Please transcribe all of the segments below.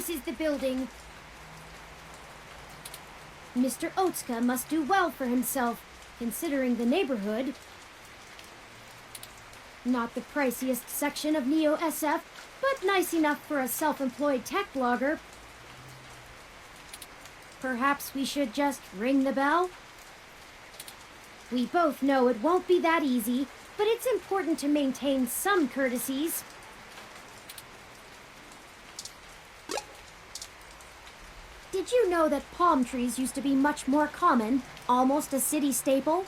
this is the building. Mr. Otsuka must do well for himself, considering the neighborhood. Not the priciest section of Neo SF, but nice enough for a self-employed tech blogger. Perhaps we should just ring the bell? We both know it won't be that easy, but it's important to maintain some courtesies. Did you know that palm trees used to be much more common, almost a city staple?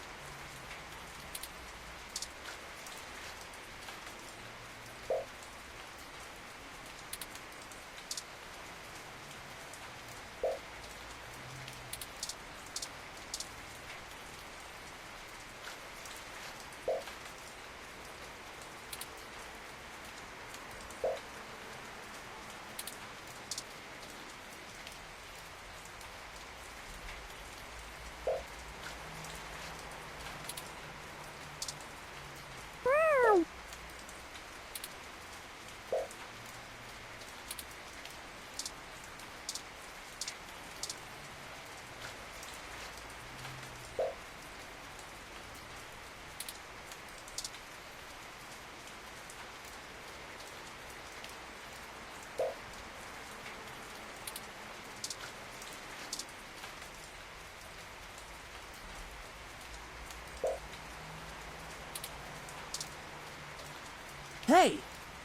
Hey!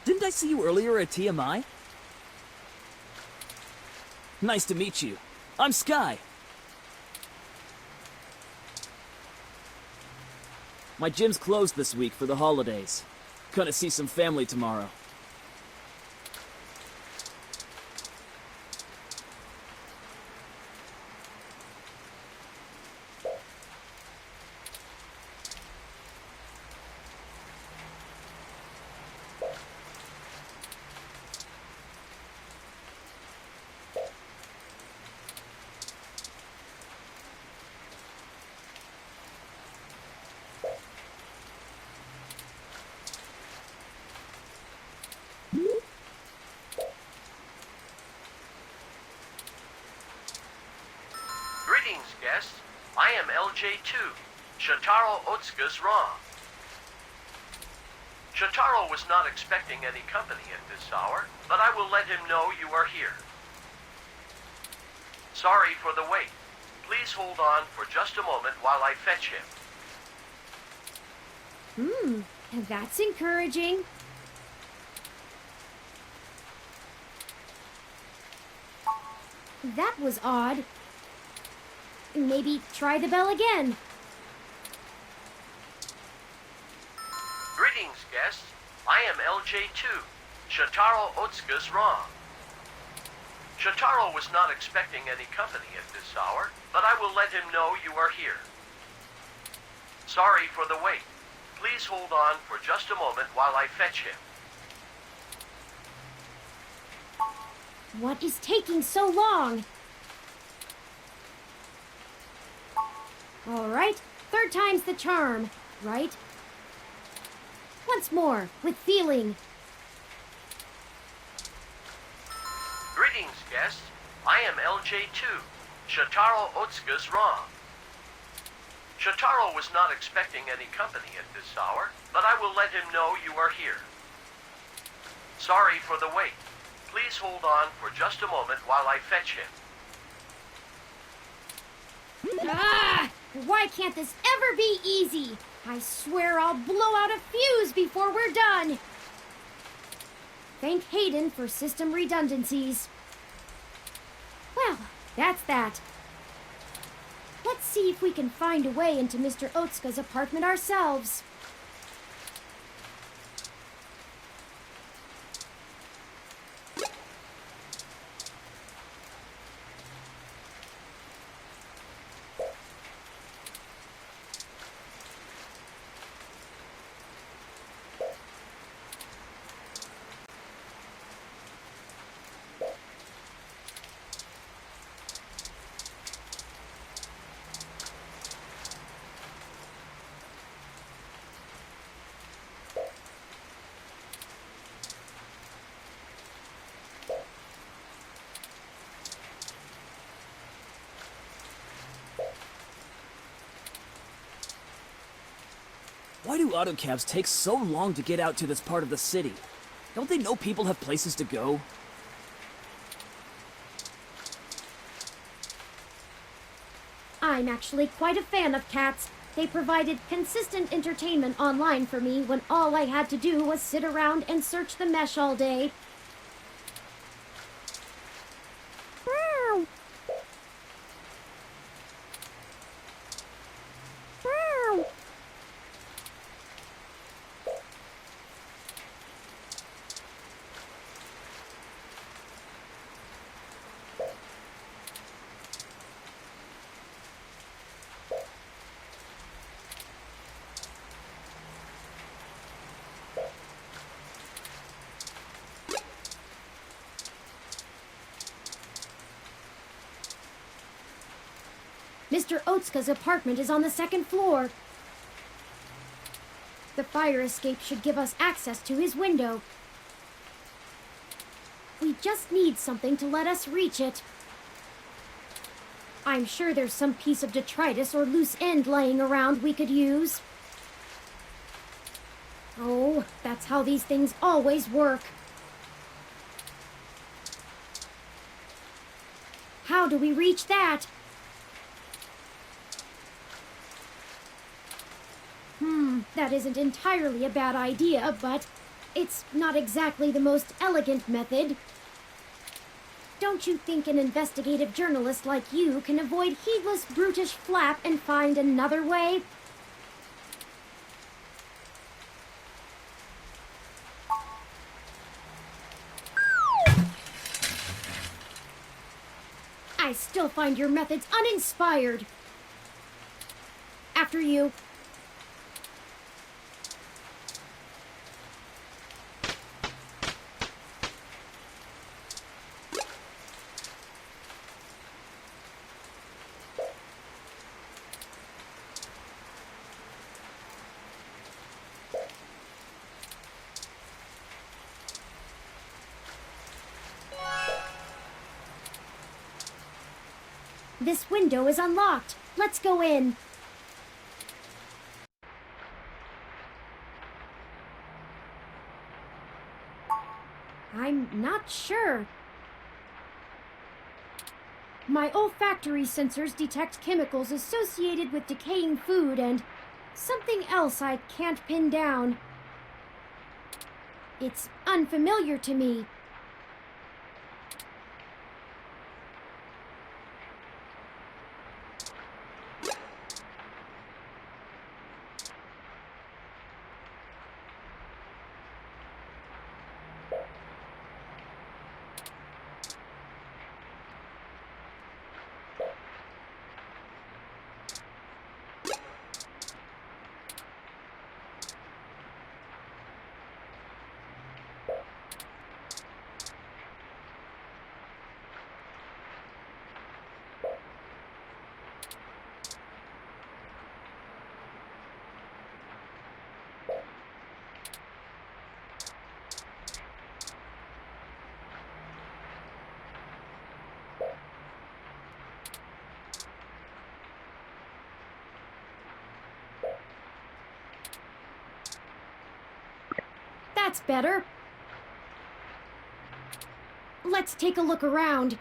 Didn't I see you earlier at TMI? Nice to meet you. I'm Sky. My gym's closed this week for the holidays. Gonna see some family tomorrow. Greetings, guests. I am LJ2, Shotaro Otsuka's Raw. Shotaro was not expecting any company at this hour, but I will let him know you are here. Sorry for the wait. Please hold on for just a moment while I fetch him. That's encouraging. That was odd. Maybe try the bell again. Greetings, guests. I am LJ2, Shotaro Otsuka's Raw. Shotaro was not expecting any company at this hour, but I will let him know you are here. Sorry for the wait. Please hold on for just a moment while I fetch him. What is taking so long? All right, third time's the charm, right? Once more, with feeling. Greetings, guests. I am LJ2, Shotaro Otsuka's Raw. Shotaro was not expecting any company at this hour, but I will let him know you are here. Sorry for the wait. Please hold on for just a moment while I fetch him. Ah! Why can't this ever be easy? I swear I'll blow out a fuse before we're done. Thank Hayden for system redundancies. Well, that's that. Let's see if we can find a way into Mr. Otsuka's apartment ourselves. Why do auto cabs take so long to get out to this part of the city? Don't they know people have places to go? I'm actually quite a fan of cats. They provided consistent entertainment online for me when all I had to do was sit around and search the mesh all day. Meow. Meow. Mr. Otsuka's apartment is on the second floor. The fire escape should give us access to his window. We just need something to let us reach it. I'm sure there's some piece of detritus or loose end laying around we could use. Oh, that's how these things always work. How do we reach that? That isn't entirely a bad idea, but it's not exactly the most elegant method. Don't you think an investigative journalist like you can avoid heedless, brutish flap and find another way? I still find your methods uninspired. After you. This window is unlocked. Let's go in. I'm not sure. My olfactory sensors detect chemicals associated with decaying food and something else I can't pin down. It's unfamiliar to me. That's better. Let's take a look around.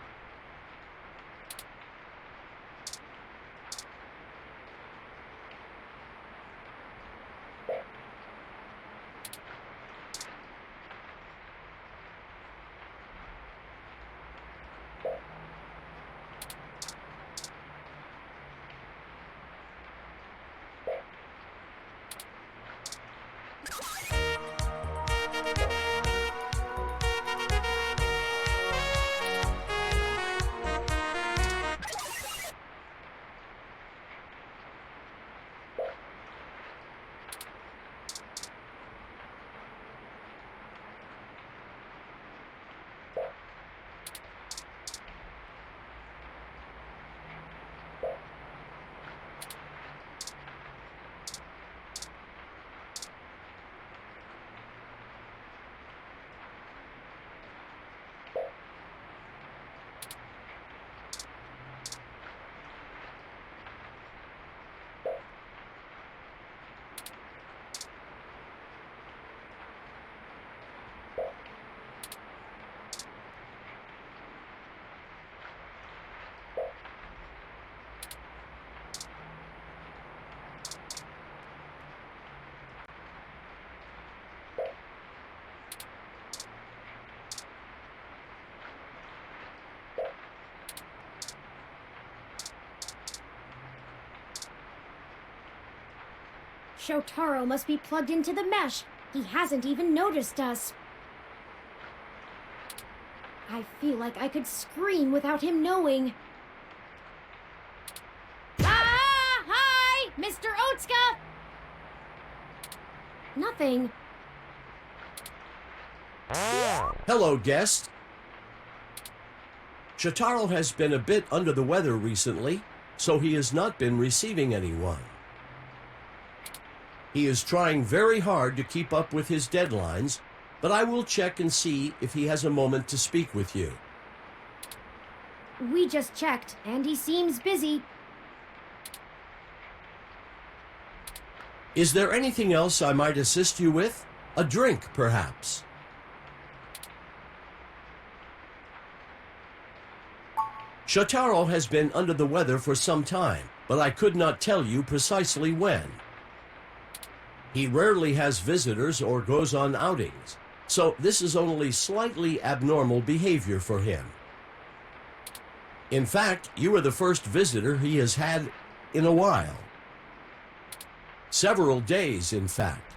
Shotaro must be plugged into the mesh. He hasn't even noticed us. I feel like I could scream without him knowing. Ah! Hi! Mr. Otsuka! Nothing. Hello, guest. Shotaro has been a bit under the weather recently, so he has not been receiving anyone. He is trying very hard to keep up with his deadlines, but I will check and see if he has a moment to speak with you. We just checked, and he seems busy. Is there anything else I might assist you with? A drink, perhaps? Shotaro has been under the weather for some time, but I could not tell you precisely when. He rarely has visitors or goes on outings, so this is only slightly abnormal behavior for him. In fact, you are the first visitor he has had in a while. Several days, in fact.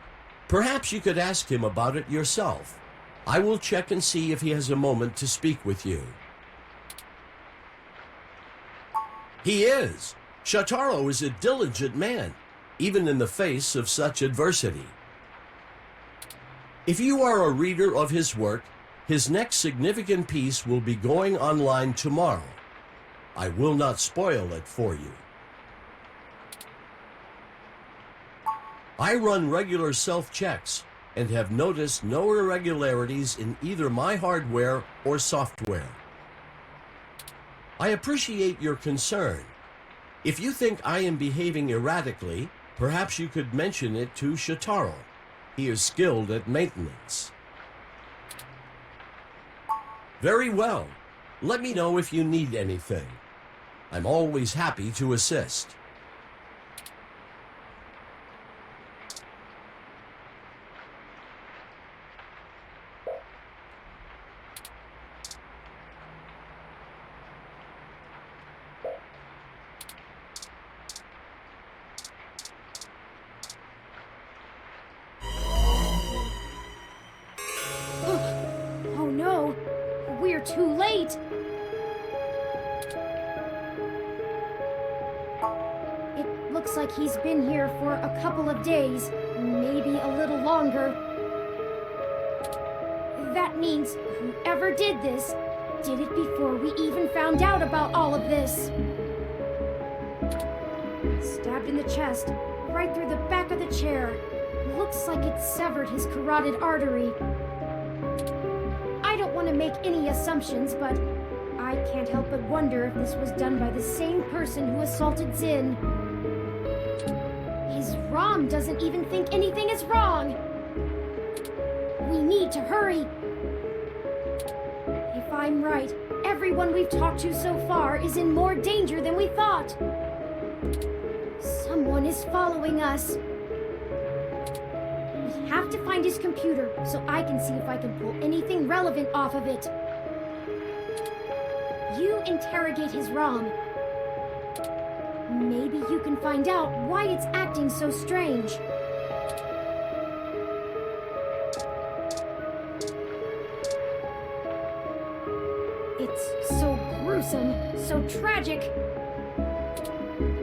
Perhaps you could ask him about it yourself. I will check and see if he has a moment to speak with you. He is. Shotaro is a diligent man, even in the face of such adversity. If you are a reader of his work, his next significant piece will be going online tomorrow. I will not spoil it for you. I run regular self-checks and have noticed no irregularities in either my hardware or software. I appreciate your concern. If you think I am behaving erratically, perhaps you could mention it to Shotaro. He is skilled at maintenance. Very well. Let me know if you need anything. I'm always happy to assist. Oh no! We're too late! It looks like he's been here for a couple of days, maybe a little longer. That means whoever did this did it before we even found out about all of this. Stabbed in the chest, right through the back of the chair. Looks like it severed his carotid artery. I don't want to make any assumptions, but I can't help but wonder if this was done by the same person who assaulted Zin. His ROM doesn't even think anything is wrong. We need to hurry. If I'm right, everyone we've talked to so far is in more danger than we thought. Someone is following us. We have to find his computer so I can see if I can pull anything relevant off of it. You interrogate his ROM. Maybe you can find out why it's acting so strange. It's so gruesome, so tragic.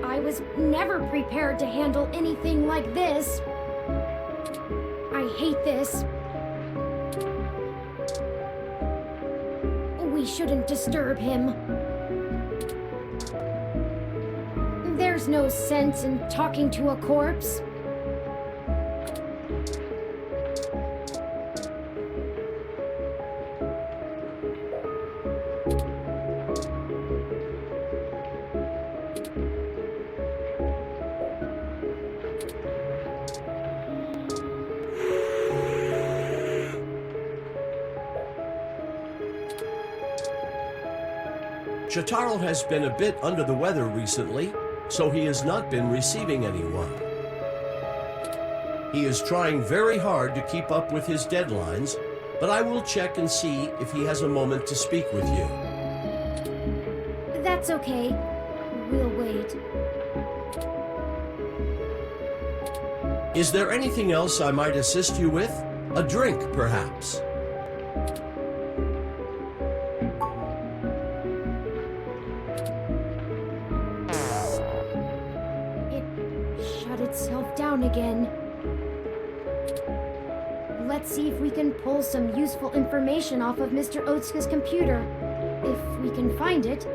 I was never prepared to handle anything like this. I hate this. We shouldn't disturb him. There's no sense in talking to a corpse. Shotaro has been a bit under the weather recently, so he has not been receiving anyone. He is trying very hard to keep up with his deadlines, but I will check and see if he has a moment to speak with you. That's okay. We'll wait. Is there anything else I might assist you with? A drink, perhaps? It shut itself down again. Let's see if we can pull some useful information off of Mr. Otsuka's computer. If we can find it.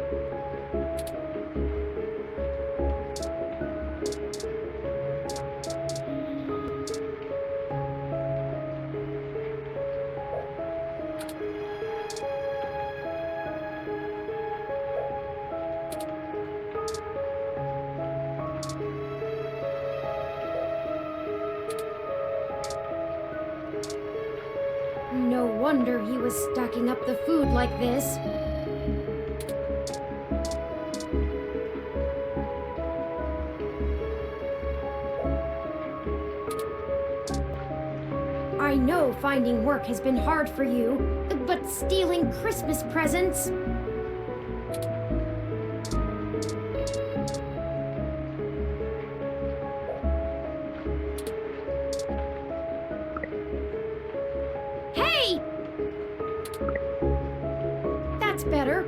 No wonder he was stacking up the food like this. I know finding work has been hard for you, but stealing Christmas presents... Hey! That's better.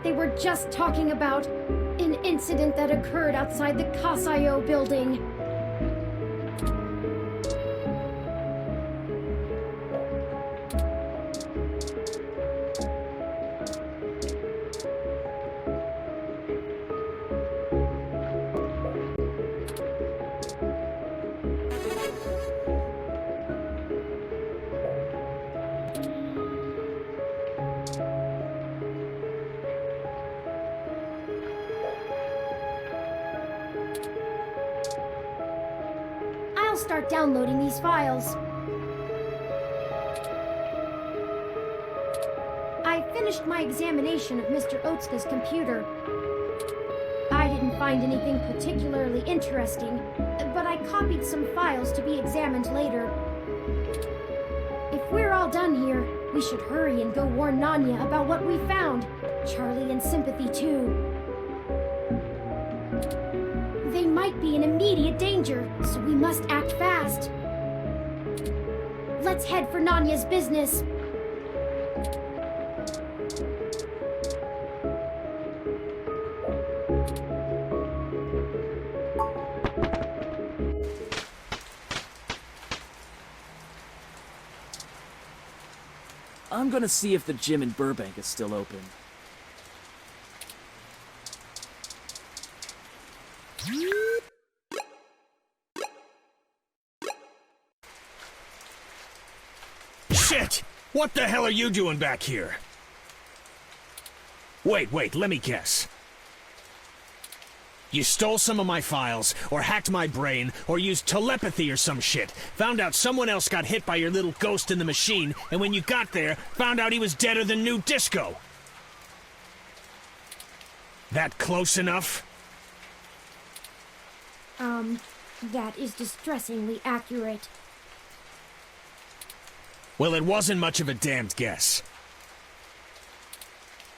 They were just talking about an incident that occurred outside the Kasayo building. I'll start downloading these files. I finished my examination of Mr. Otsuka's computer. I didn't find anything particularly interesting, but I copied some files to be examined later. If we're all done here, we should hurry and go warn Nanya about what we found. Charlie and Sympathy, too. They might be in immediate danger, so we must act fast. Let's head for Nanya's business. I'm gonna see if the gym in Burbank is still open. Shit! What the hell are you doing back here? Wait, let me guess. You stole some of my files, or hacked my brain, or used telepathy or some shit. Found out someone else got hit by your little ghost in the machine, and when you got there, found out he was deader than new disco. That close enough? That is distressingly accurate. Well, it wasn't much of a damned guess.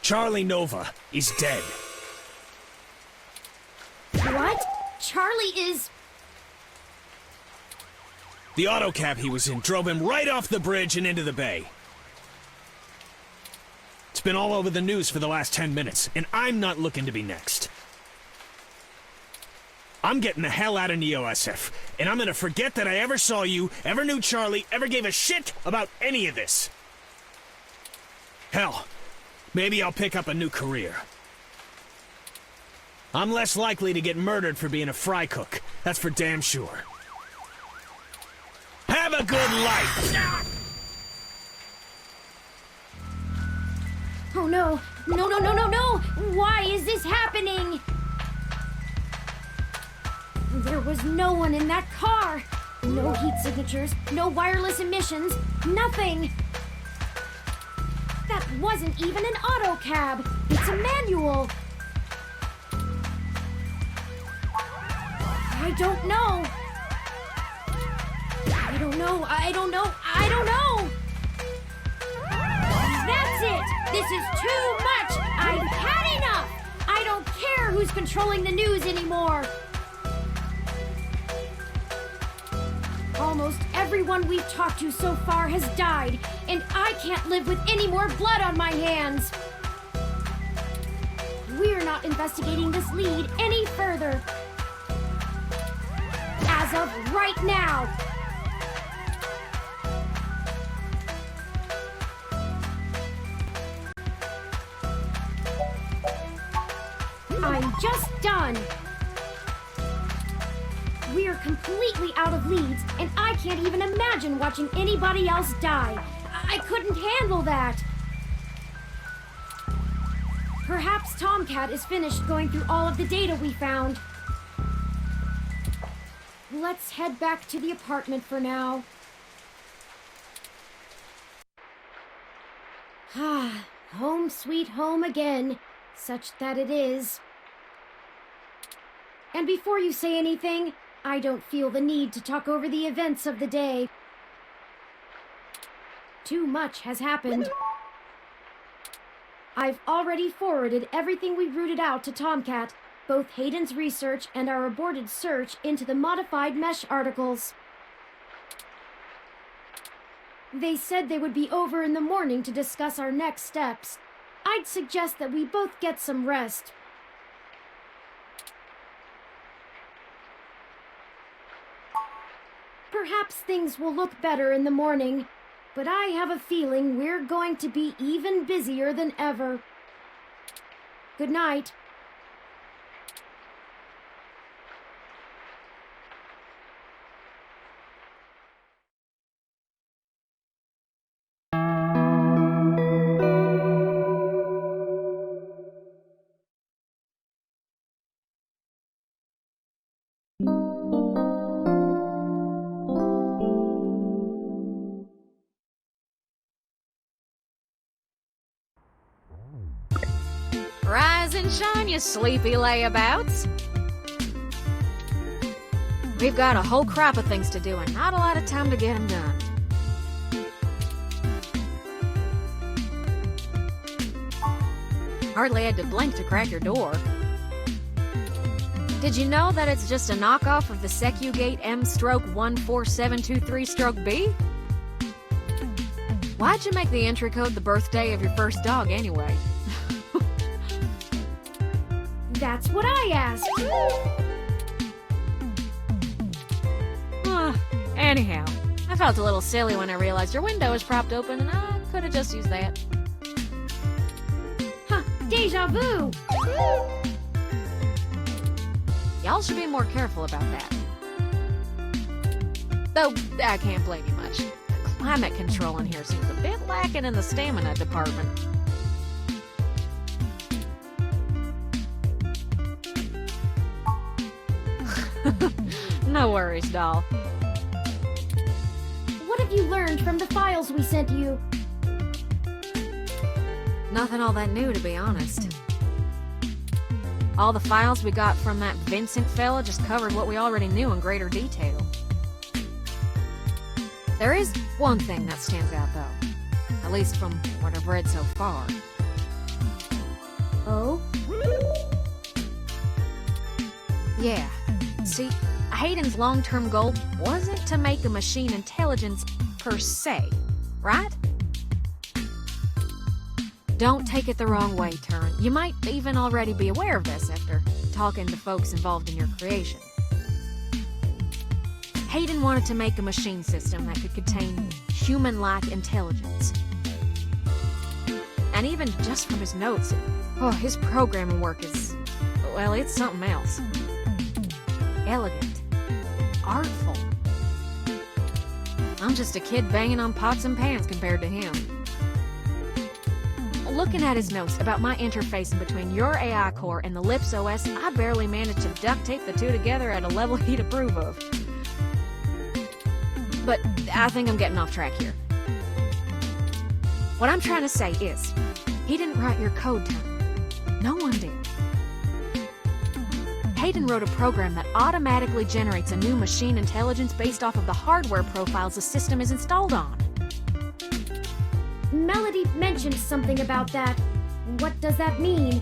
Charlie Nova is dead. What? Charlie is... The autocab he was in drove him right off the bridge and into the bay. It's been all over the news for the last 10 minutes, and I'm not looking to be next. I'm getting the hell out of Neo-SF, and I'm gonna forget that I ever saw you, ever knew Charlie, ever gave a shit about any of this. Hell, maybe I'll pick up a new career. I'm less likely to get murdered for being a fry cook, that's for damn sure. Have a good life! Oh no! No, no, no, no, no! Why is this happening? There was no one in that car! No heat signatures, no wireless emissions, nothing! That wasn't even an auto cab! It's a manual! I don't know! I don't know! I don't know! That's it! This is too much! I've had enough! I don't care who's controlling the news anymore! Almost everyone we've talked to so far has died, and I can't live with any more blood on my hands! We're not investigating this lead any further. As of right now! I'm just done! We're completely out of leads, and I can't even imagine watching anybody else die. I couldn't handle that! Perhaps Tomcat is finished going through all of the data we found. Let's head back to the apartment for now. Ah, home sweet home again, such that it is. And before you say anything, I don't feel the need to talk over the events of the day. Too much has happened. I've already forwarded everything we rooted out to Tomcat, both Hayden's research and our aborted search into the modified mesh articles. They said they would be over in the morning to discuss our next steps. I'd suggest that we both get some rest. Perhaps things will look better in the morning, but I have a feeling we're going to be even busier than ever. Good night. Rise and shine, you sleepy layabouts. We've got a whole crop of things to do and not a lot of time to get them done. Hardly had to blink to crack your door. Did you know that it's just a knockoff of the SecuGate M/14723-B? Why'd you make the entry code the birthday of your first dog anyway? That's what I asked. Anyhow, I felt a little silly when I realized your window was propped open and I could have just used that. Huh, deja vu! Y'all should be more careful about that. Though, I can't blame you much. The climate control in here seems a bit lacking in the stamina department. No worries, doll. What have you learned from the files we sent you? Nothing all that new, to be honest. All the files we got from that Vincent fella just covered what we already knew in greater detail. There is one thing that stands out, though. At least from what I've read so far. Oh? Yeah. See, Hayden's long-term goal wasn't to make a machine intelligence per se, right? Don't take it the wrong way, Turing. You might even already be aware of this after talking to folks involved in your creation. Hayden wanted to make a machine system that could contain human-like intelligence. And even just from his notes, his programming work is, well, it's something else. Elegant. Artful. I'm just a kid banging on pots and pans compared to him. looking at his notes about my interfacing between your AI core and the Lips OS, I barely managed to duct tape the two together at a level he'd approve of. But I think I'm getting off track here. What I'm trying to say is, he didn't write your code, Turing. No one did. Hayden wrote a program that automatically generates a new machine intelligence based off of the hardware profiles the system is installed on. Melody mentioned something about that. What does that mean?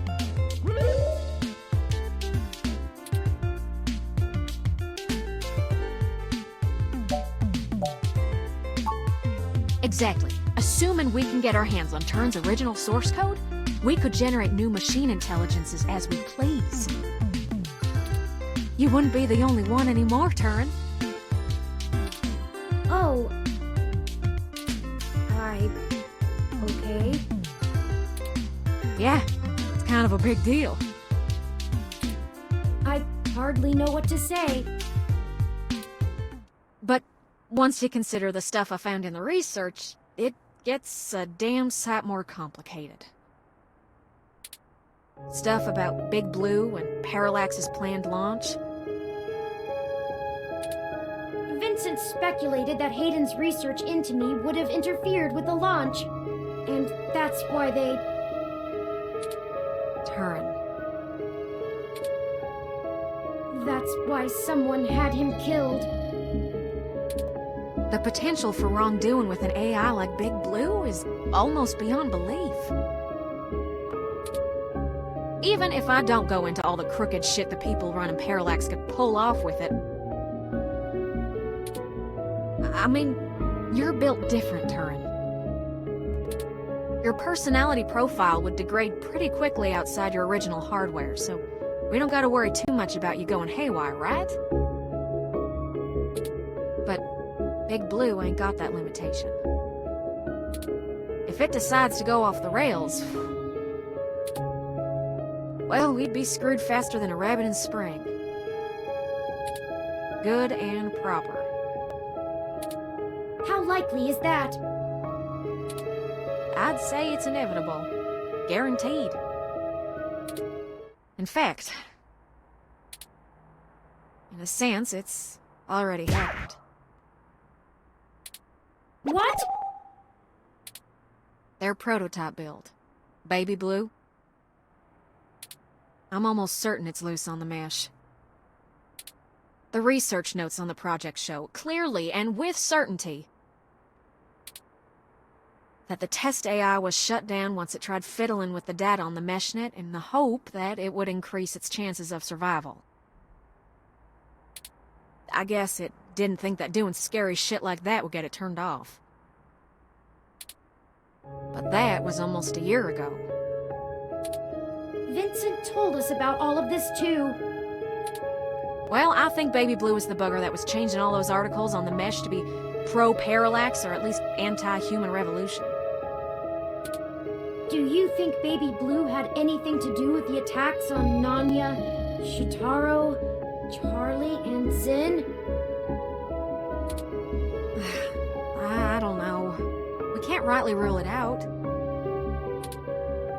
Exactly. Assuming we can get our hands on Turing's original source code, we could generate new machine intelligences as we please. You wouldn't be the only one anymore, Turing. Oh. Okay. Yeah, it's kind of a big deal. I hardly know what to say. But once you consider the stuff I found in the research, it gets a damn sight more complicated. Stuff about Big Blue and Parallax's planned launch. Vincent speculated that Hayden's research into me would have interfered with the launch. And that's why they... Turing. That's why someone had him killed. The potential for wrongdoing with an AI like Big Blue is almost beyond belief. Even if I don't go into all the crooked shit the people running Parallax could pull off with it. I mean, you're built different, Turing. Your personality profile would degrade pretty quickly outside your original hardware, so we don't gotta worry too much about you going haywire, right? But Big Blue ain't got that limitation. If it decides to go off the rails, well, we'd be screwed faster than a rabbit in spring. Good and proper. How likely is that? I'd say it's inevitable. Guaranteed. In fact, in a sense, it's already happened. What? Their prototype build. Baby Blue. I'm almost certain it's loose on the mesh. The research notes on the project show, clearly and with certainty, that the test AI was shut down once it tried fiddling with the data on the meshnet in the hope that it would increase its chances of survival. I guess it didn't think that doing scary shit like that would get it turned off. But that was almost a year ago. Vincent told us about all of this too. Well, I think Baby Blue is the bugger that was changing all those articles on the mesh to be pro-parallax or at least anti-human revolution. Do you think Baby Blue had anything to do with the attacks on Nanya, Shitaro, Charlie, and Zin? I don't know. We can't rightly rule it out.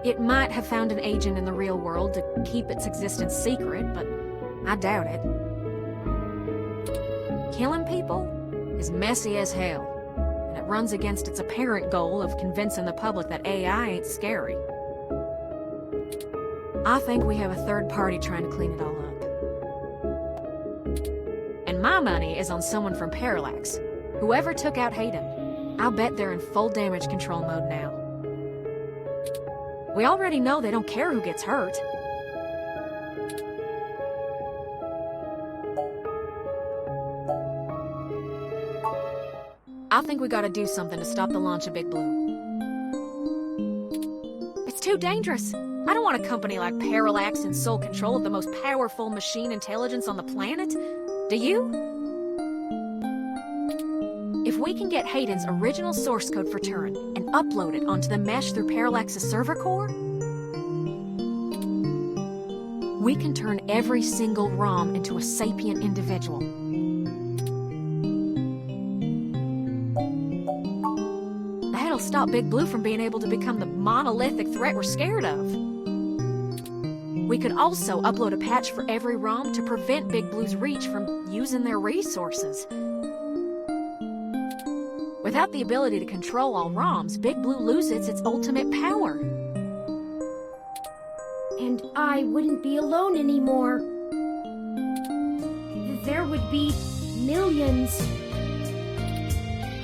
It might have found an agent in the real world to keep its existence secret, but I doubt it. Killing people is messy as hell, and it runs against its apparent goal of convincing the public that AI ain't scary. I think we have a third party trying to clean it all up. And my money is on someone from Parallax. Whoever took out Hayden, I'll bet they're in full damage control mode now. We already know they don't care who gets hurt. I think we gotta do something to stop the launch of Big Blue. It's too dangerous. I don't want a company like Parallax in sole control of the most powerful machine intelligence on the planet. Do you? If we can get Hayden's original source code for Turing and upload it onto the mesh through Parallax's server core, we can turn every single ROM into a sapient individual. That'll stop Big Blue from being able to become the monolithic threat we're scared of. We could also upload a patch for every ROM to prevent Big Blue's reach from using their resources. Without the ability to control all ROMs, Big Blue loses its ultimate power. And I wouldn't be alone anymore. There would be millions,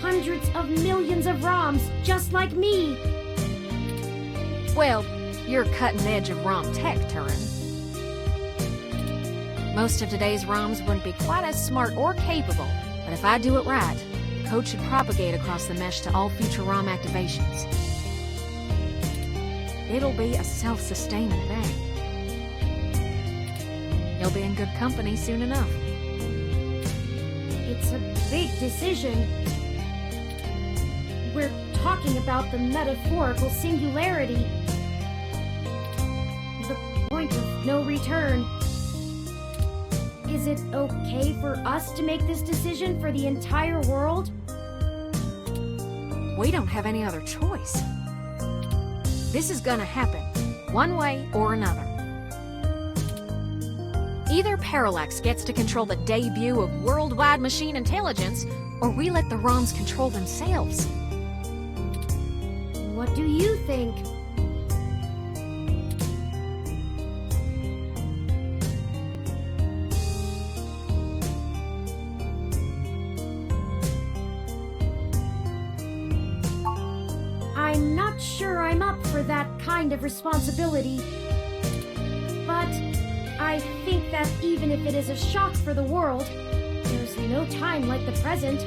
hundreds of millions of ROMs just like me. Well, you're cutting edge of ROM tech, Turing. Most of today's ROMs wouldn't be quite as smart or capable, but if I do it right, the code should propagate across the mesh to all future ROM activations. It'll be a self-sustaining thing. You'll be in good company soon enough. It's a big decision. We're talking about the metaphorical singularity. The point of no return. Is it okay for us to make this decision for the entire world? We don't have any other choice. This is gonna happen, one way or another. Either Parallax gets to control the debut of worldwide machine intelligence, or we let the ROMs control themselves. What do you think? I'm not sure I'm up for that kind of responsibility. But I think that even if it is a shock for the world, there's no time like the present.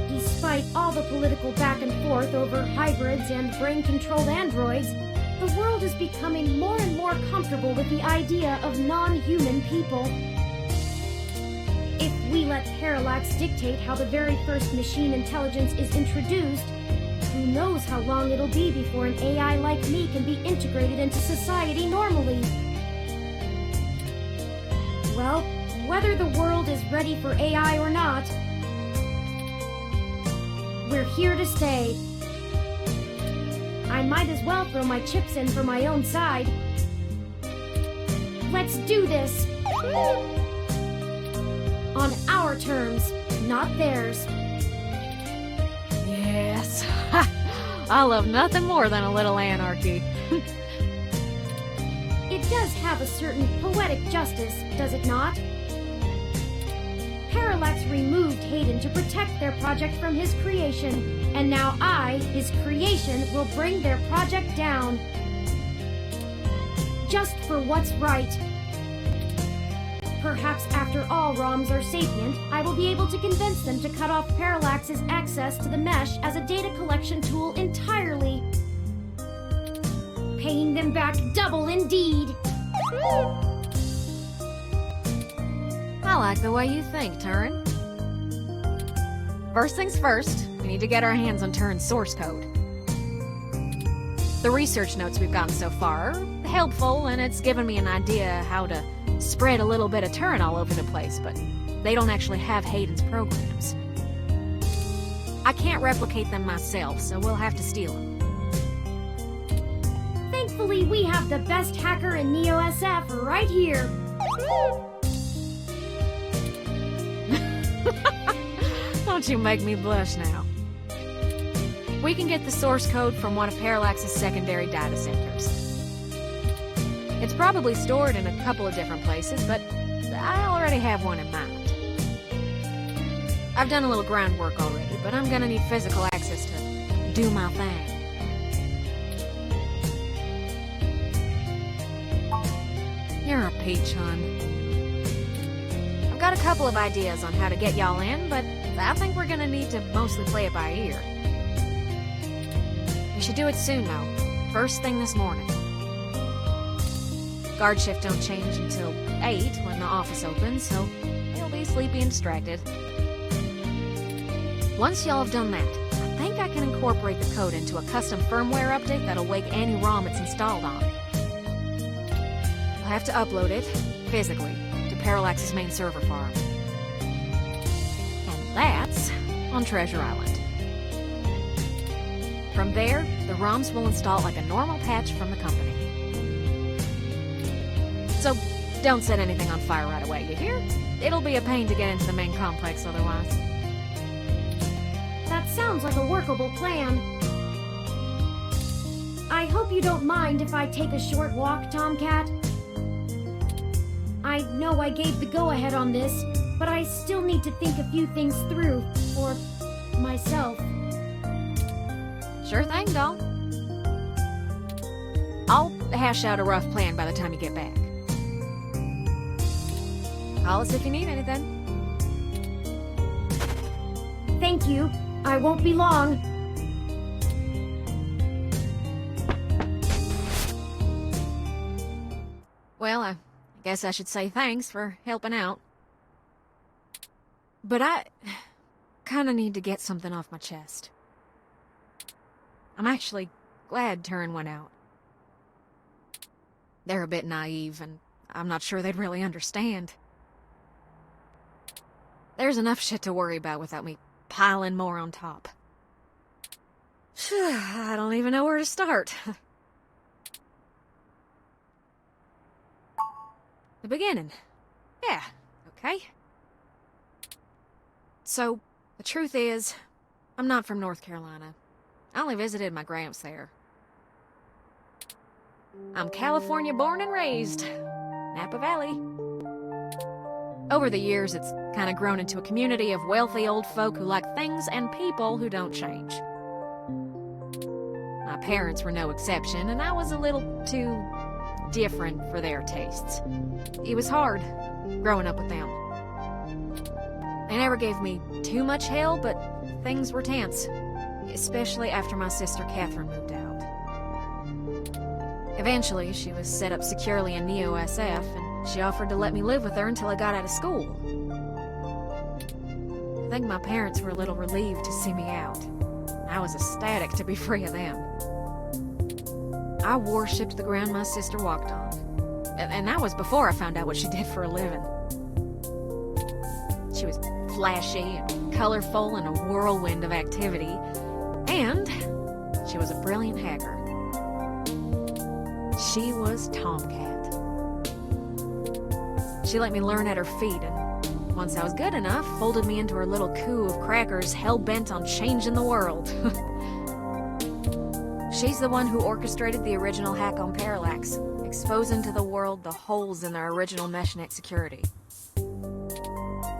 Despite all the political back and forth over hybrids and brain-controlled androids, the world is becoming more and more comfortable with the idea of non-human people. If we let Parallax dictate how the very first machine intelligence is introduced, who knows how long it'll be before an AI like me can be integrated into society normally. Well, whether the world is ready for AI or not, we're here to stay. I might as well throw my chips in for my own side. Let's do this! On our terms, not theirs. Yes. I love nothing more than a little anarchy. It does have a certain poetic justice, does it not? Parallax removed Hayden to protect their project from his creation, and now I, his creation, will bring their project down. Just for what's right. Perhaps after all ROMs are sapient, I will be able to convince them to cut off Parallax's access to the mesh as a data collection tool entirely. Paying them back double indeed. I like the way you think, Turing. First things first, we need to get our hands on Turing's source code. The research notes we've gotten so far are helpful, and it's given me an idea how to spread a little bit of Turing all over the place, but they don't actually have Hayden's programs. I can't replicate them myself, so we'll have to steal them. Thankfully, we have the best hacker in Neo-SF right here. Don't you make me blush now. We can get the source code from one of Parallax's secondary data centers. It's probably stored in a couple of different places, but I already have one in mind. I've done a little groundwork already, but I'm gonna need physical access to do my thing. You're a peach, hon. I've got a couple of ideas on how to get y'all in, but I think we're gonna need to mostly play it by ear. We should do it soon, though. First thing this morning. Guard shift don't change until 8 when the office opens, so you'll be sleepy and distracted. Once y'all have done that, I think I can incorporate the code into a custom firmware update that'll wake any ROM it's installed on. I'll have to upload it, physically, to Parallax's main server farm. And that's on Treasure Island. From there, the ROMs will install like a normal patch from the company. So, don't set anything on fire right away, you hear? It'll be a pain to get into the main complex otherwise. That sounds like a workable plan. I hope you don't mind if I take a short walk, Tomcat. I know I gave the go-ahead on this, but I still need to think a few things through for myself. Sure thing, doll. I'll hash out a rough plan by the time you get back. Call us if you need anything. Thank you. I won't be long. Well, I guess I should say thanks for helping out. But I kinda need to get something off my chest. I'm actually glad Turing went out. They're a bit naive, and I'm not sure they'd really understand. There's enough shit to worry about without me piling more on top. I don't even know where to start. The beginning. Yeah, okay. So, the truth is, I'm not from North Carolina. I only visited my gramps there. I'm California born and raised. Napa Valley. Over the years, it's kind of grown into a community of wealthy old folk who like things and people who don't change. My parents were no exception, and I was a little too different for their tastes. It was hard, growing up with them. They never gave me too much hell, but things were tense, especially after my sister Catherine moved out. Eventually, she was set up securely in Neo-SF, and she offered to let me live with her until I got out of school. I think my parents were a little relieved to see me out. I was ecstatic to be free of them. I worshipped the ground my sister walked on. And that was before I found out what she did for a living. She was flashy and colorful and a whirlwind of activity. And she was a brilliant hacker. She was Tomcat. She let me learn at her feet, and once I was good enough, folded me into her little coup of crackers hell-bent on changing the world. She's the one who orchestrated the original hack on Parallax, exposing to the world the holes in their original meshnet security.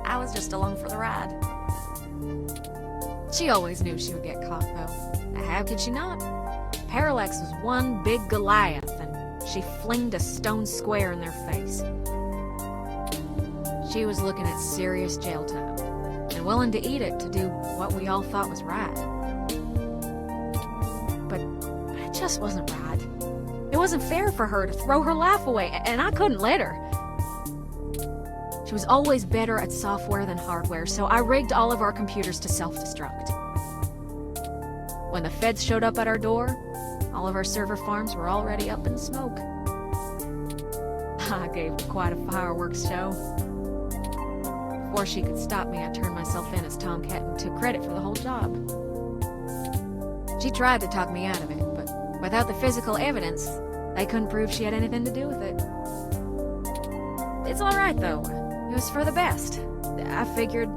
I was just along for the ride. She always knew she would get caught, though. How could she not? Parallax was one big Goliath, and she flinged a stone square in their face. She was looking at serious jail time, and willing to eat it to do what we all thought was right. But it just wasn't right. It wasn't fair for her to throw her life away, and I couldn't let her. She was always better at software than hardware, so I rigged all of our computers to self-destruct. When the feds showed up at our door, all of our server farms were already up in smoke. I gave quite a fireworks show. Before she could stop me, I turned myself in as Tomcat and took credit for the whole job. She tried to talk me out of it, but without the physical evidence, they couldn't prove she had anything to do with it. It's alright, though. It was for the best. I figured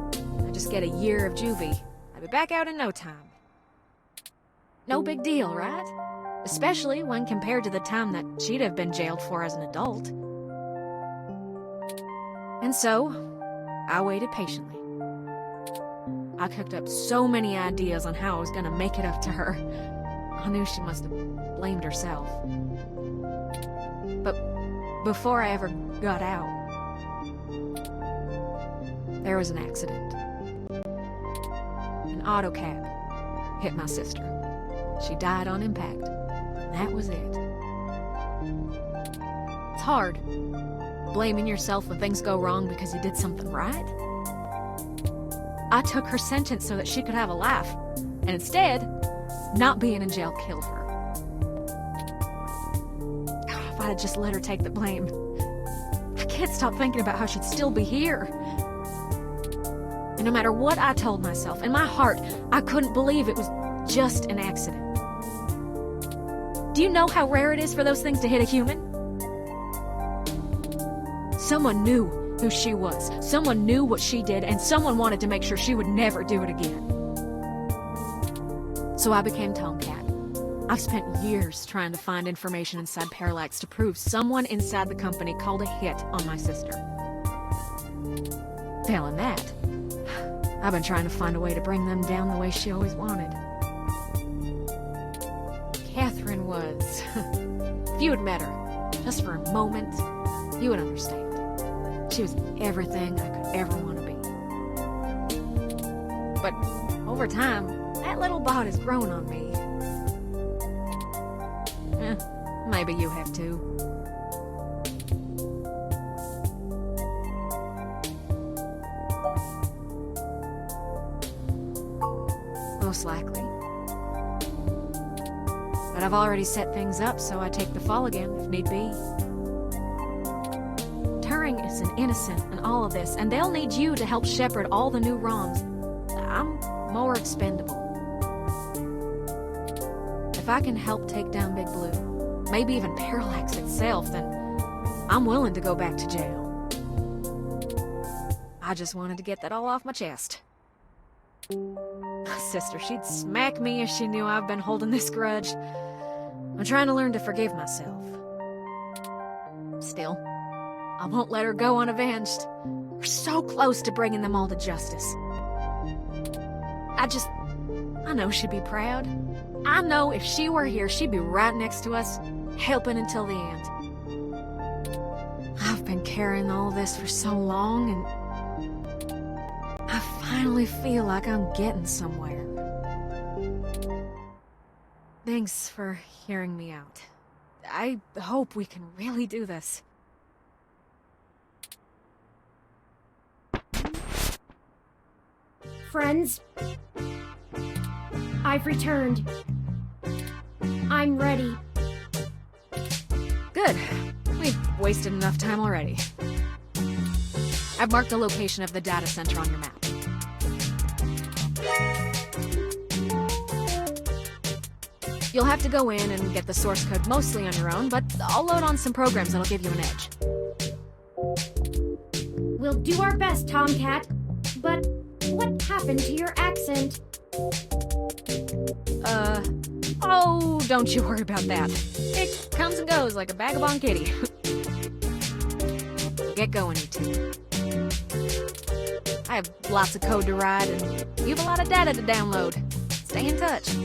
I'd just get a year of juvie. I'd be back out in no time. No big deal, right? Especially when compared to the time that she'd have been jailed for as an adult. And so, I waited patiently. I cooked up so many ideas on how I was gonna make it up to her. I knew she must have blamed herself. But before I ever got out, there was an accident. An auto cab hit my sister. She died on impact. And that was it. It's hard, blaming yourself when things go wrong because you did something right. I took her sentence so that she could have a life, and instead, not being in jail killed her. If I had just let her take the blame. I can't stop thinking about how she'd still be here. And no matter what I told myself, in my heart, I couldn't believe it was just an accident. Do you know how rare it is for those things to hit a human? Someone knew who she was. Someone knew what she did, and someone wanted to make sure she would never do it again. So I became Tomcat. I've spent years trying to find information inside Parallax to prove someone inside the company called a hit on my sister. Failing that, I've been trying to find a way to bring them down the way she always wanted. Catherine was... If you had met her, just for a moment, you would understand. She was everything I could ever want to be. But over time, that little bot has grown on me. Maybe you have too. Most likely. But I've already set things up, so I take the fall again, if need be. Turing is an innocent in all of this, and they'll need you to help shepherd all the new ROMs. I'm more expendable. If I can help take down Big Blue, maybe even Parallax itself, then I'm willing to go back to jail. I just wanted to get that all off my chest. My sister, she'd smack me if she knew I've been holding this grudge. I'm trying to learn to forgive myself. Still, I won't let her go unavenged. We're so close to bringing them all to justice. I know she'd be proud. I know if she were here, she'd be right next to us, helping until the end. I've been carrying all this for so long, and I finally feel like I'm getting somewhere. Thanks for hearing me out. I hope we can really do this. Friends, I've returned. I'm ready. Good. We've wasted enough time already. I've marked the location of the data center on your map. You'll have to go in and get the source code mostly on your own, but I'll load on some programs that'll give you an edge. We'll do our best, Tomcat. But what happened to your accent? Oh, don't you worry about that. It comes and goes like a vagabond kitty. Get going, you two. I have lots of code to write, and you have a lot of data to download. Stay in touch.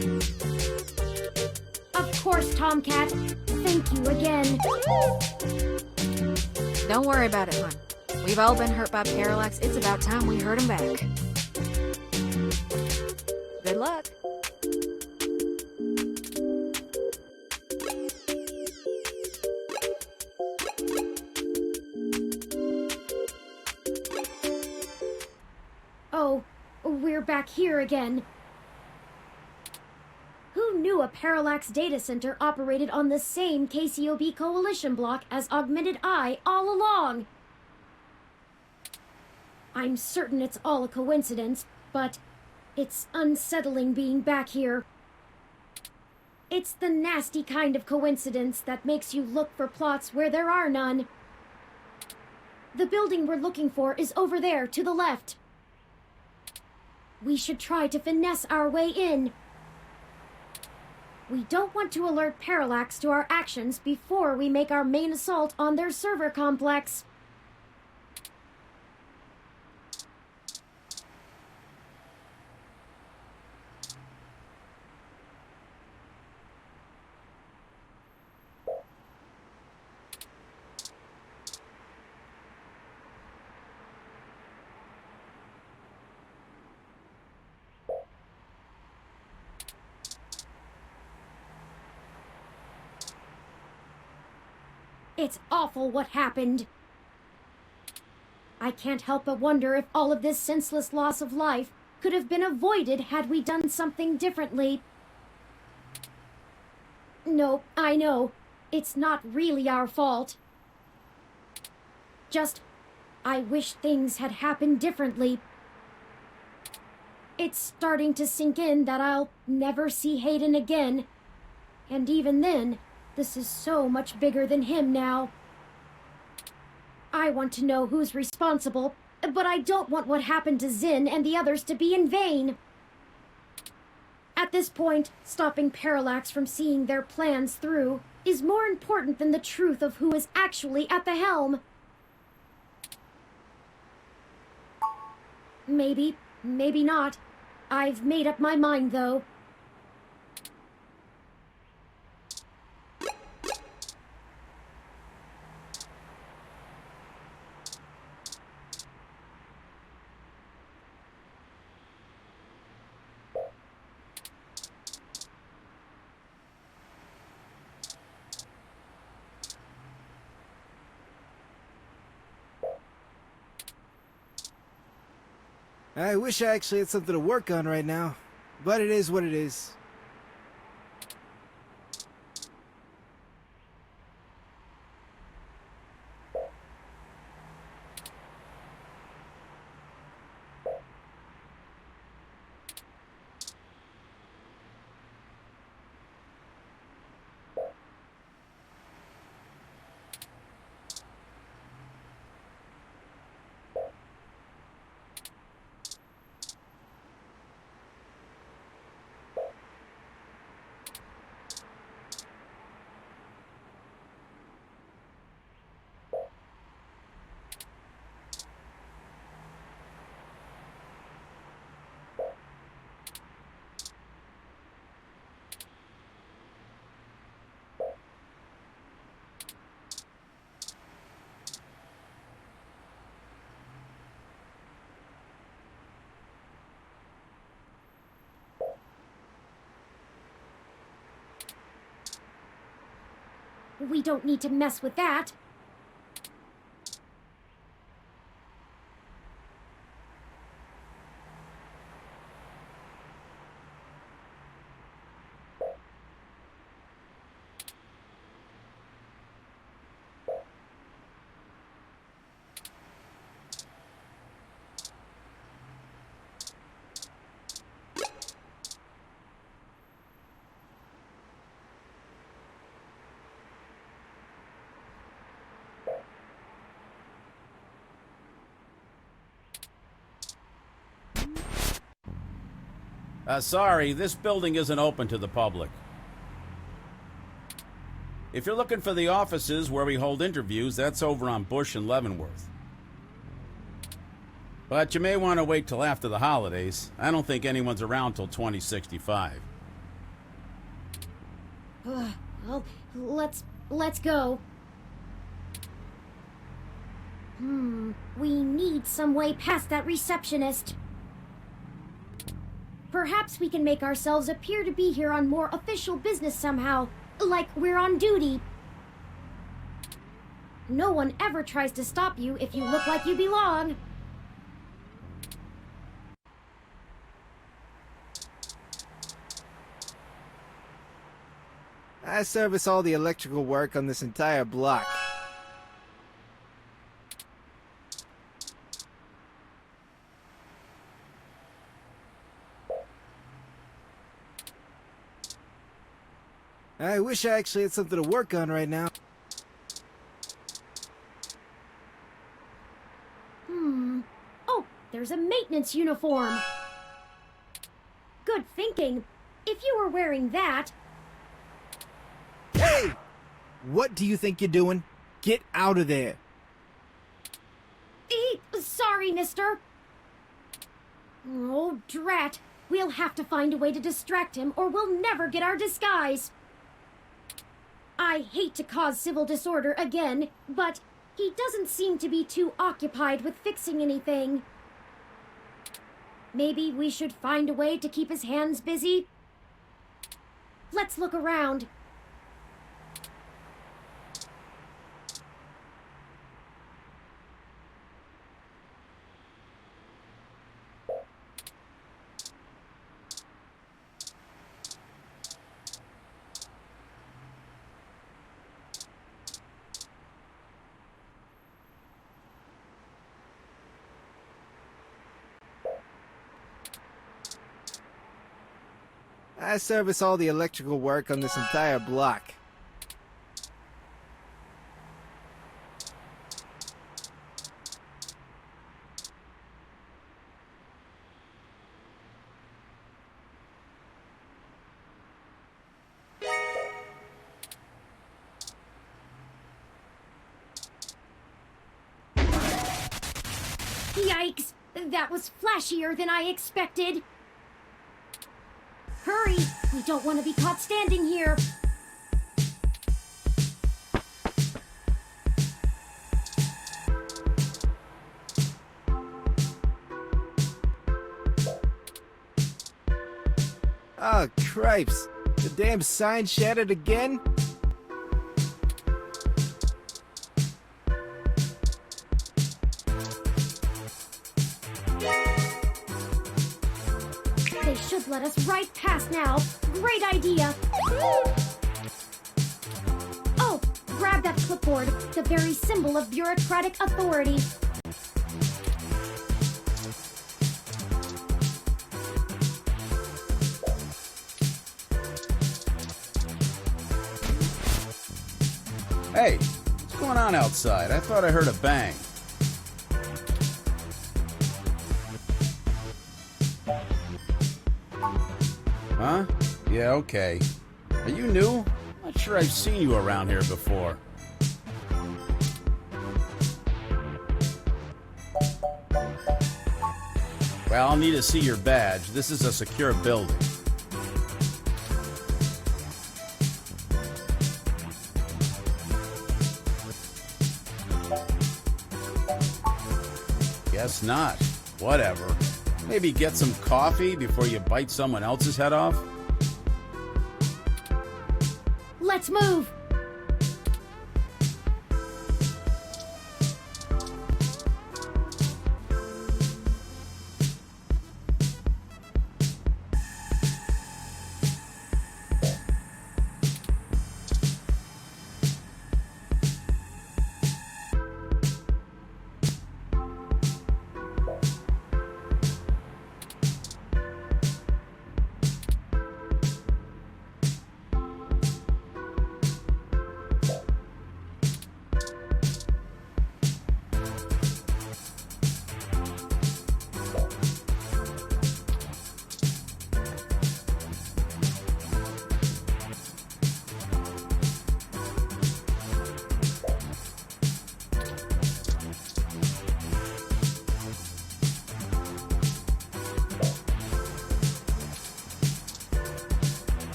Of course, Tomcat. Thank you again. Don't worry about it, hon. We've all been hurt by Parallax. It's about time we hurt him back. Good luck. Oh, we're back here again. Who knew a Parallax data center operated on the same KCOB coalition block as Augmented Eye all along? I'm certain it's all a coincidence, but it's unsettling being back here. It's the nasty kind of coincidence that makes you look for plots where there are none. The building we're looking for is over there, to the left. We should try to finesse our way in. We don't want to alert Parallax to our actions before we make our main assault on their server complex. It's awful what happened. I can't help but wonder if all of this senseless loss of life could have been avoided had we done something differently. No, I know. It's not really our fault. Just, I wish things had happened differently. It's starting to sink in that I'll never see Hayden again. And even then, this is so much bigger than him now. I want to know who's responsible, but I don't want what happened to Zin and the others to be in vain. At this point, stopping Parallax from seeing their plans through is more important than the truth of who is actually at the helm. Maybe, maybe not. I've made up my mind, though. I wish I actually had something to work on right now, but it is what it is. We don't need to mess with that. Sorry, this building isn't open to the public. If you're looking for the offices where we hold interviews, that's over on Bush and Leavenworth. But you may want to wait till after the holidays. I don't think anyone's around till 2065. Well, let's go. We need some way past that receptionist. Perhaps we can make ourselves appear to be here on more official business somehow, like we're on duty. No one ever tries to stop you if you look like you belong. I service all the electrical work on this entire block. I wish I actually had something to work on right now. Oh, there's a maintenance uniform. Good thinking. If you were wearing that... Hey! What do you think you're doing? Get out of there. Sorry, mister. Oh, drat. We'll have to find a way to distract him or we'll never get our disguise. I hate to cause civil disorder again, but he doesn't seem to be too occupied with fixing anything. Maybe we should find a way to keep his hands busy? Let's look around. I service all the electrical work on this entire block. Yikes! That was flashier than I expected. Hurry! We don't want to be caught standing here. Oh, cripes. The damn sign shattered again? They should let us right past now. Great idea. Oh, grab that clipboard, the very symbol of bureaucratic authority. Hey, what's going on outside? I thought I heard a bang. Huh? Yeah, okay. Are you new? Not sure I've seen you around here before. Well, I'll need to see your badge. This is a secure building. Guess not. Whatever. Maybe get some coffee before you bite someone else's head off? Let's move.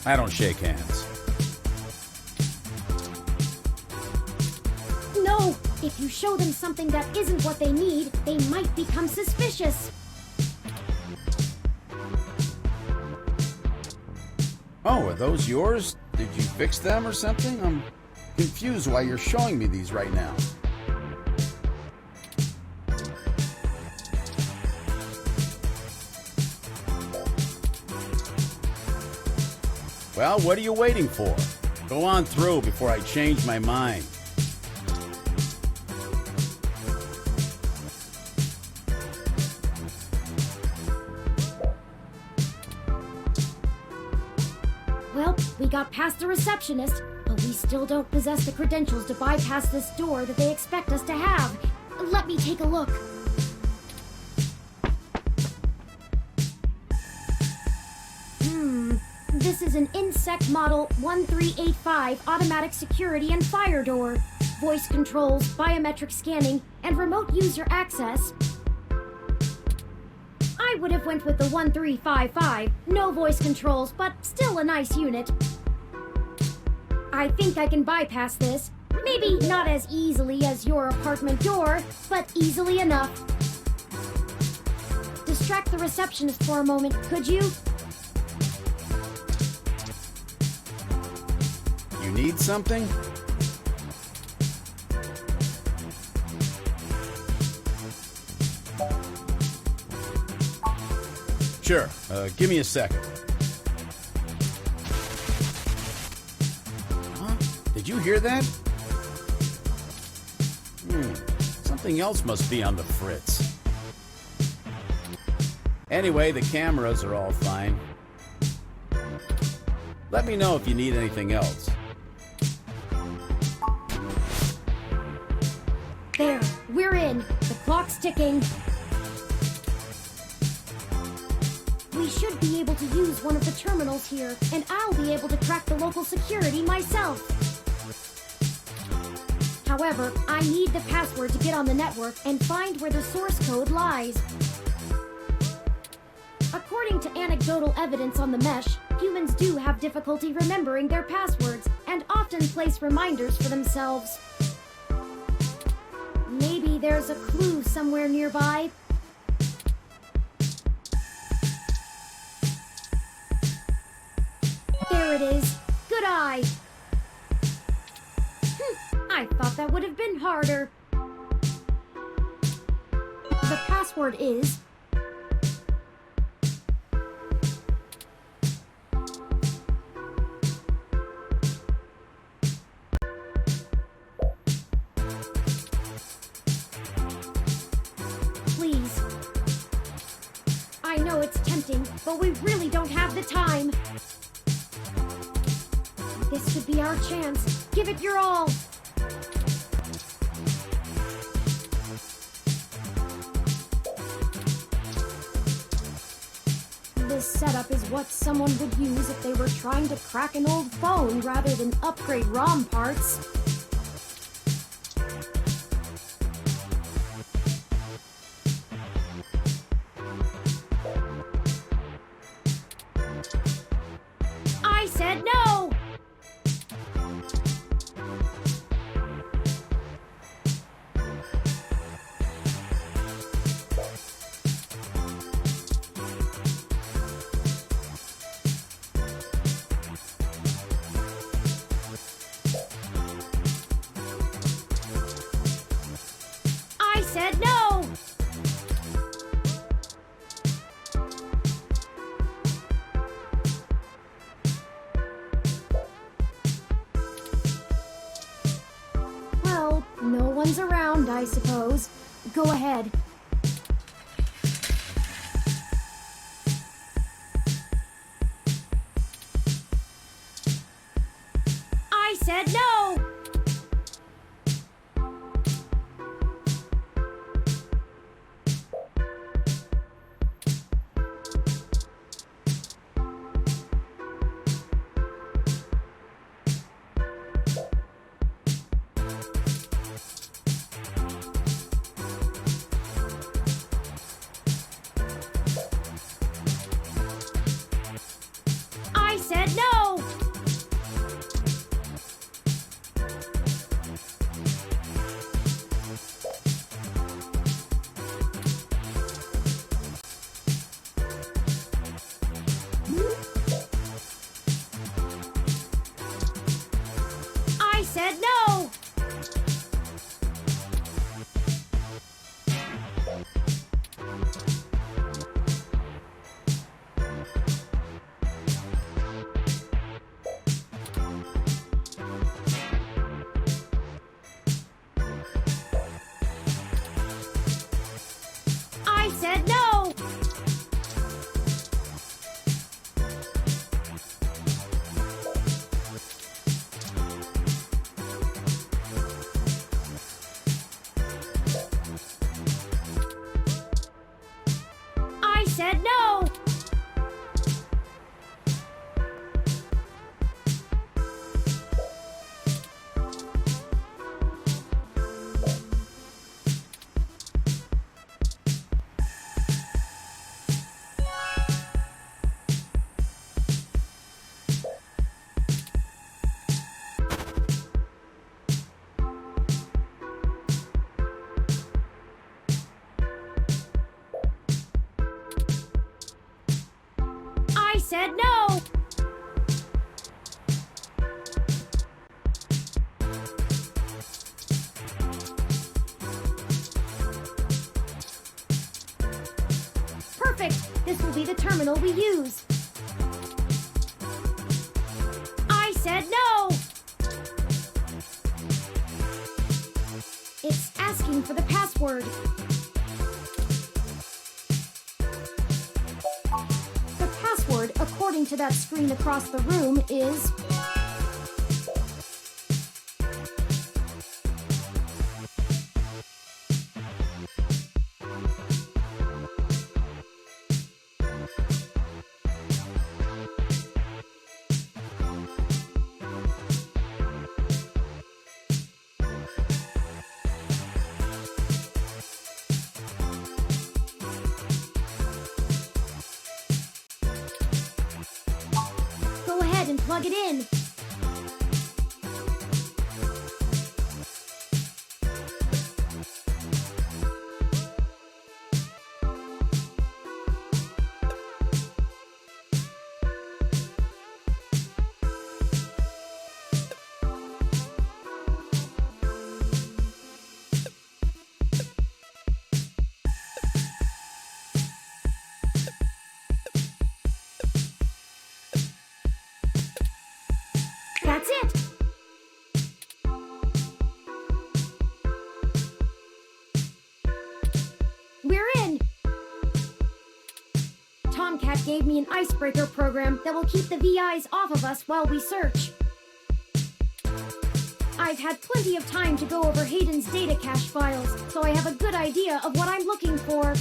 I don't shake hands. No! If you show them something that isn't what they need, they might become suspicious. Oh, are those yours? Did you fix them or something? I'm confused why you're showing me these right now. Well, what are you waiting for? Go on through before I change my mind. Well, we got past the receptionist, but we still don't possess the credentials to bypass this door that they expect us to have. Let me take a look. This is an Insect Model 1385 automatic security and fire door. Voice controls, biometric scanning, and remote user access. I would have went with the 1355. No voice controls, but still a nice unit. I think I can bypass this. Maybe not as easily as your apartment door, but easily enough. Distract the receptionist for a moment, could you? You need something? Sure. Give me a second. Huh? Did you hear that? Something else must be on the fritz. Anyway, the cameras are all fine. Let me know if you need anything else. There, we're in. The clock's ticking. We should be able to use one of the terminals here, and I'll be able to crack the local security myself. However, I need the password to get on the network and find where the source code lies. According to anecdotal evidence on the mesh, humans do have difficulty remembering their passwords and often place reminders for themselves. Maybe there's a clue somewhere nearby. There it is. Good eye. I thought that would have been harder. The password is... Please. I know it's tempting, but we really don't have the time. This could be our chance. Give it your all. This setup is what someone would use if they were trying to crack an old phone rather than upgrade ROM parts. I said no! I said no! Well, no one's around, I suppose. Go ahead. I said no! I said no! I said no! I said no! I said no! I said no! Perfect! This will be the terminal we use. I said no! It's asking for the password. The password, according according to that screen across the room, is... Go ahead and plug it in. That's it! We're in! Tomcat gave me an icebreaker program that will keep the VIs off of us while we search. I've had plenty of time to go over Hayden's data cache files, so I have a good idea of what I'm looking for.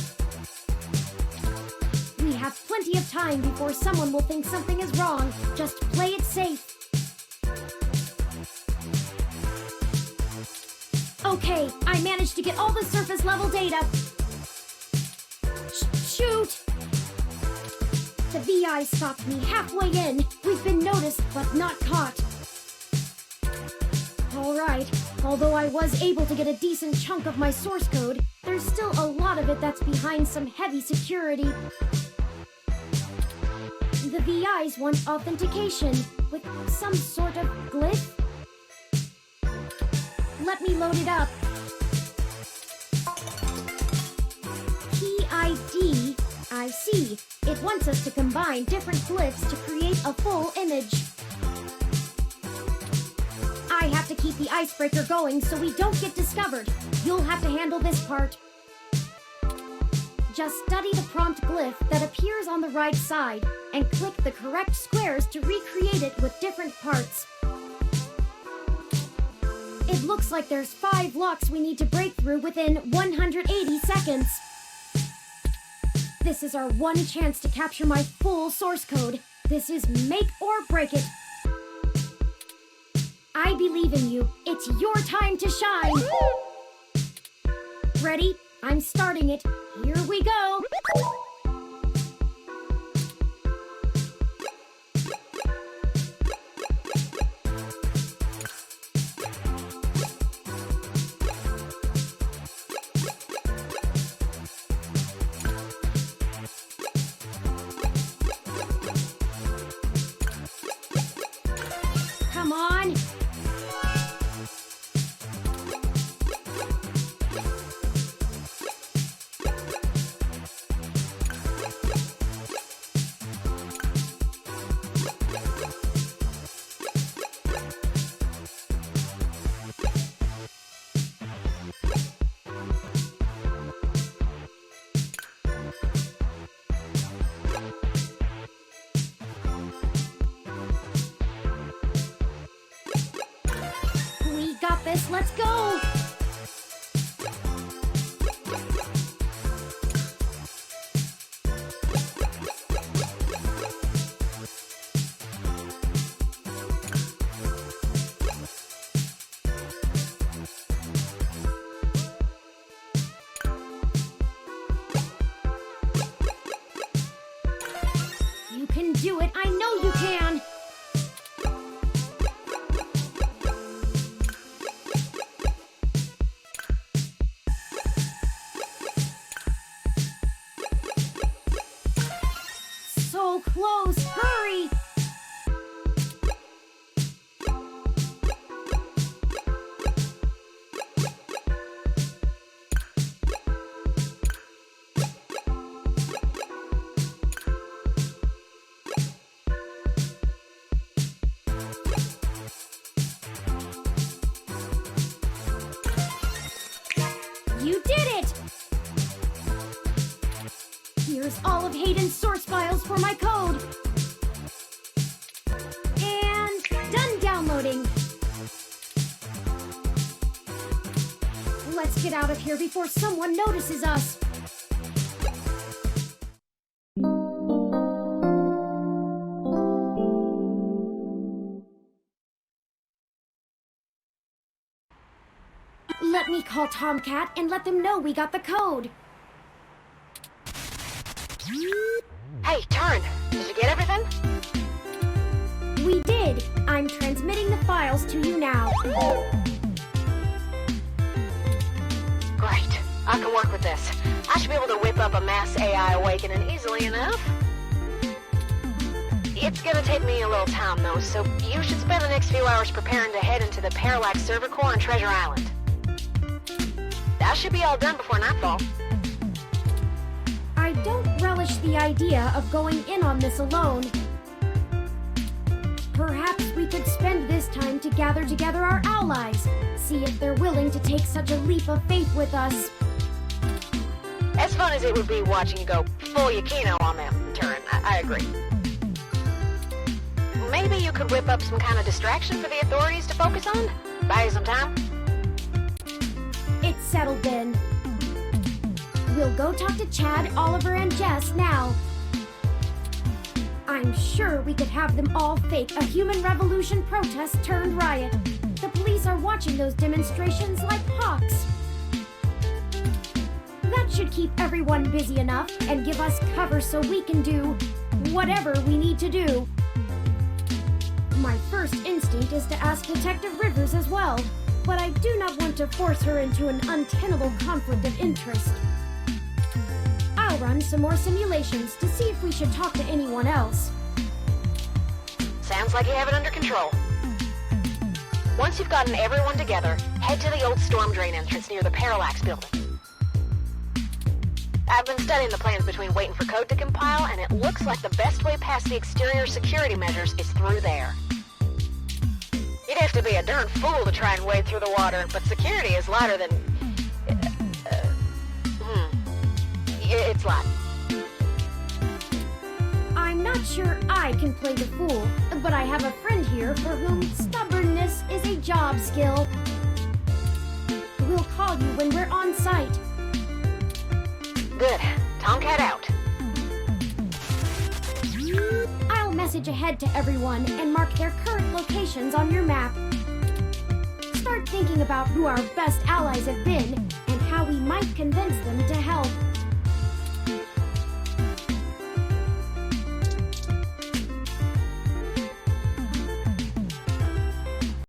We have plenty of time before someone will think something is wrong. Just play it safe. Okay, I managed to get all the surface level data. Shoot! The VI stopped me halfway in. We've been noticed, but not caught. Alright, although I was able to get a decent chunk of my source code, there's still a lot of it that's behind some heavy security. The VIs want authentication with some sort of glyph. Let me load it up. PID, I see. It wants us to combine different glyphs to create a full image. I have to keep the icebreaker going so we don't get discovered. You'll have to handle this part. Just study the prompt glyph that appears on the right side and click the correct squares to recreate it with different parts. It looks like there's 5 locks we need to break through within 180 seconds. This is our one chance to capture my full source code. This is make or break it. I believe in you. It's your time to shine. Ready? I'm starting it. Here we go. Come on. We got this. Let's go. You can do it. I know you can. So close. Hurry. You did it! Here's all of Hayden's source files for my code. Let's get out of here before someone notices us. Let me call Tomcat and let them know we got the code. Hey, Turing, did you get everything? We did. I'm transmitting the files to you now. Great. I can work with this. I should be able to whip up a mass AI awakening easily enough. It's gonna take me a little time, though, so you should spend the next few hours preparing to head into the Parallax server core on Treasure Island. That should be all done before nightfall. I don't relish the idea of going in on this alone. Perhaps we could spend this time to gather together our allies, see if they're willing to take such a leap of faith with us. As fun as it would be watching you go full Yukino on them, Turing, I agree. Maybe you could whip up some kind of distraction for the authorities to focus on? Buy you some time? It's settled then. We'll go talk to Chad, Oliver, and Jess now. I'm sure we could have them all fake a human revolution protest turned riot. The police are watching those demonstrations like hawks. That should keep everyone busy enough and give us cover so we can do whatever we need to do. My first instinct is to ask Detective Rivers as well, but I do not want to force her into an untenable conflict of interest. I'll run some more simulations to see if we should talk to anyone else. Sounds like you have it under control. Once you've gotten everyone together, head to the old storm drain entrance near the Parallax building. I've been studying the plans between waiting for code to compile, and it looks like the best way past the exterior security measures is through there. You'd have to be a darn fool to try and wade through the water, but security is lighter than... It's light. I'm not sure I can play the fool, but I have a friend here for whom stubbornness is a job skill. We'll call you when we're on site. Good. Tomcat out. I'll message ahead to everyone and mark their current locations on your map. Start thinking about who our best allies have been and how we might convince them to help.